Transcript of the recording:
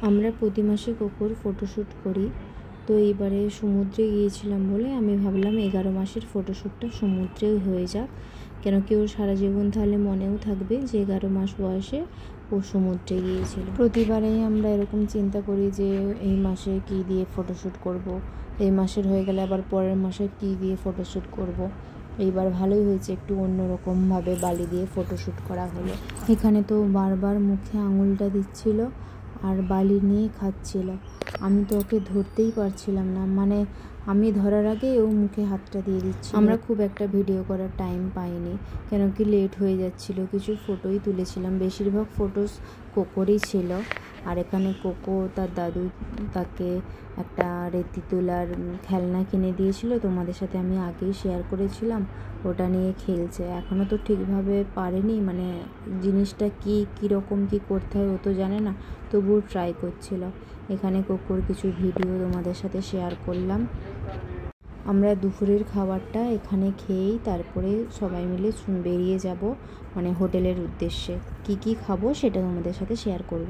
আমরা প্রতি মাসে কোকোর ফটোশ্যুট করি। তো এইবারে সমুদ্রে গিয়েছিলাম বলে আমি ভাবলাম 11 মাসের ফটোশ্যুটটা সমুদ্রেই হয়ে যাক, কেন কি ওর সারা জীবন তাহলে মনেও থাকবে যে 11 মাস বয়সে ও সমুদ্রে গিয়েছিল। প্রতিবারেই আমরা এরকম চিন্তা করি যে এই মাসে কী দিয়ে ফটোশ্যুট করব, এই মাসের হয়ে গেলে আবার পরের মাসে কী দিয়ে ফটোশ্যুট করব। এইবার ভালোই হয়েছে, একটু অন্যরকমভাবে বালি দিয়ে ফটোশ্যুট করা হলো। এখানে তো বারবার মুখে আঙুলটা দিচ্ছিল আর বালি নিয়ে খাচ্ছিল। আমি তো ওকে ধরতেই পারছিলাম না, মানে আমি ধরার আগে ও মুখে হাতটা দিয়ে দিচ্ছিল। আমরা খুব একটা ভিডিও করার টাইম পাইনি, কেন কি লেট হয়ে যাচ্ছিল। কিছু ফটোই তুলেছিলাম, বেশিরভাগ ফটোস কোকোরই ছিল। আর এখানে কোকো তার দাদু তাকে একটা রেতি তোলার খেলনা কিনে দিয়েছিল, তোমাদের সাথে আমি আগেই শেয়ার করেছিলাম। ওটা নিয়ে খেলছে, এখনও তো ঠিকভাবে পারেনি, মানে জিনিসটা কীরকম কী করতে হয় ও তো জানে না, তবুও ট্রাই করছিল। এখানে কোকোর কিছু ভিডিও তোমাদের সাথে শেয়ার করলাম। আমরা দুপুরের খাবারটা এখানে খেয়েই তারপরে সবাই মিলে বেরিয়ে যাব, মানে হোটেলের উদ্দেশ্যে। কি খাবো সেটা তোমাদের সাথে শেয়ার করব।